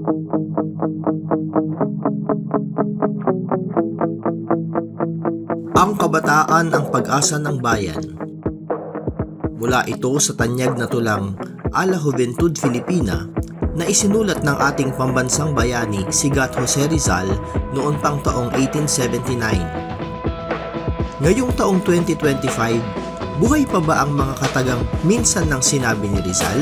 Ang kabataan ang pag-asa ng bayan. Mula ito sa tanyag na tulang A la Juventud Filipina na isinulat ng ating pambansang bayani si Gat Jose Rizal noon pang taong 1879. Ngayong taong 2025, buhay pa ba ang mga katagang minsan nang sinabi ni Rizal?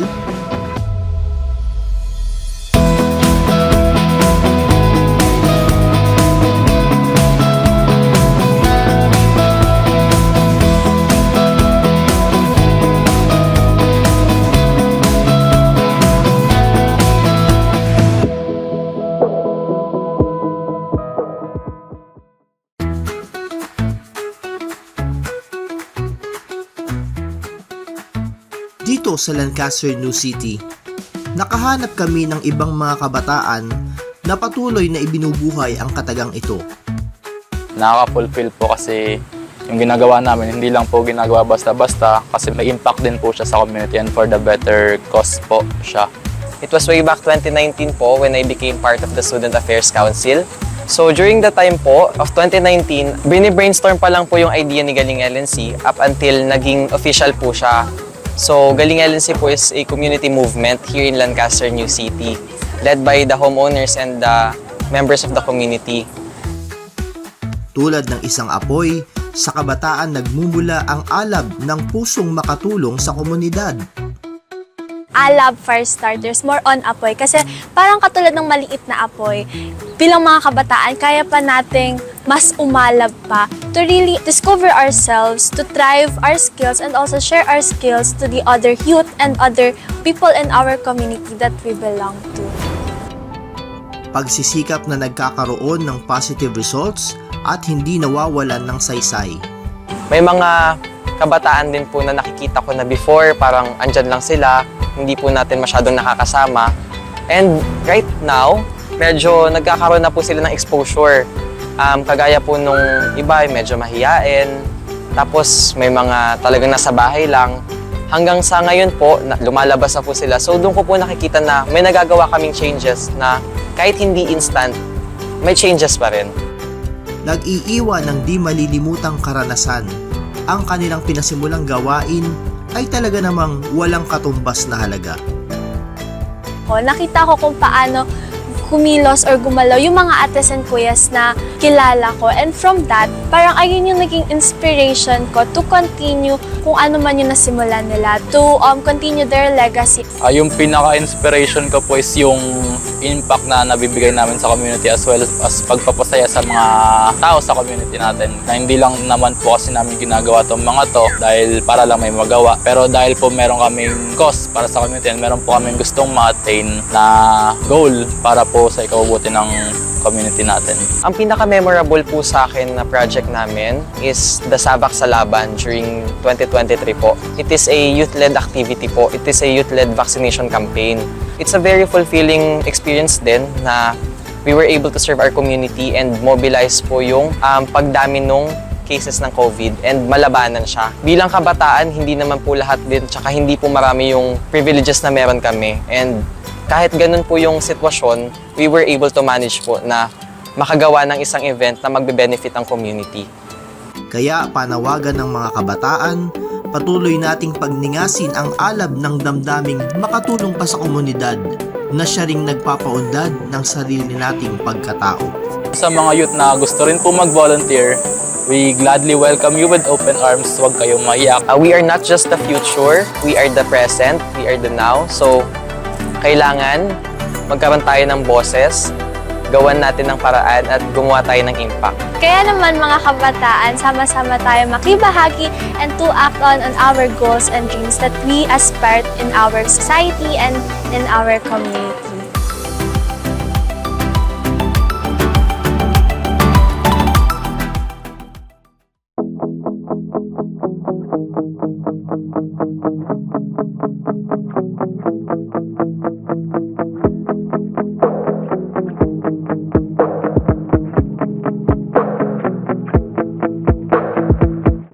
Dito sa Lancaster, New City, nakahanap kami ng ibang mga kabataan na patuloy na ibinubuhay ang katagang ito. Nakaka-fulfill po kasi yung ginagawa namin, hindi lang po ginagawa basta-basta kasi may impact din po siya sa community and for the better cause po siya. It was way back 2019 po when I became part of the Student Affairs Council. So during the time po of 2019, bini-brainstorm pa lang po yung idea ni Galing LNC up until naging official po siya. So Galing LNC po is a community movement here in Lancaster, New City, led by the homeowners and the members of the community. Tulad ng isang apoy, sa kabataan nagmumula ang alab ng pusong makatulong sa komunidad. Alab fire starters, more on apoy. Kasi parang katulad ng maliit na apoy, bilang mga kabataan, kaya pa nating mas umalab pa to really discover ourselves, to thrive our skills, and also share our skills to the other youth and other people in our community that we belong to. Pagsisikap na nagkakaroon ng positive results at hindi nawawalan ng saysay. May mga kabataan din po na nakikita ko na before, parang andyan lang sila, hindi po natin masyadong nakakasama. And right now, medyo nagkakaroon na po sila ng exposure. Kagaya po nung iba, medyo mahiyain. Tapos may mga talagang nasa bahay lang. Hanggang sa ngayon po, lumalabas na po sila. So doon ko po nakikita na may nagagawa kaming changes na kahit hindi instant, may changes pa rin. Nag-iiwan ng di malilimutang karanasan. Ang kanilang pinasimulang gawain ay talaga namang walang katumbas na halaga. Nakita ko kung paano kumilos or gumalaw yung mga ates and kuyas na kilala ko. And from that, parang ayun yung naging inspiration ko to continue kung ano man yung nasimulan nila, to continue their legacy. Yung pinaka-inspiration ko po is yung impact na nabibigay namin sa community as well as pagpapasaya sa mga tao sa community natin. Na hindi lang naman po kasi namin ginagawa itong mga to dahil para lang may magawa. Pero dahil po meron kaming cause para sa community and meron po kaming gustong ma-attain na goal para po sa ikabubuti ng community natin. Ang pinaka-memorable po sa akin na project namin is the Sabak sa Laban during 2023 po. It is a youth-led activity po. It is a youth-led vaccination campaign. It's a very fulfilling experience din na we were able to serve our community and mobilize po yung pagdami nung cases ng COVID and malabanan siya. Bilang kabataan, hindi naman po lahat din, tsaka hindi po marami yung privileges na meron kami. And kahit ganun po yung sitwasyon, we were able to manage po na makagawa ng isang event na magbe-benefit ang community. Kaya panawagan ng mga kabataan, patuloy nating pagningasin ang alab ng damdaming makatulong pa sa komunidad na siya ring nagpapaunlad ng sarili nating pagkatao. Sa mga youth na gusto rin po mag-volunteer, we gladly welcome you with open arms. Huwag kayong maiyak. We are not just the future, we are the present, we are the now. So, kailangan magkaroon tayo ng boses, gawan natin ng paraan at gumawa tayo ng impact. Kaya naman mga kabataan, sama-sama tayo makibahagi and to act on our goals and dreams that we aspire in our society and in our community.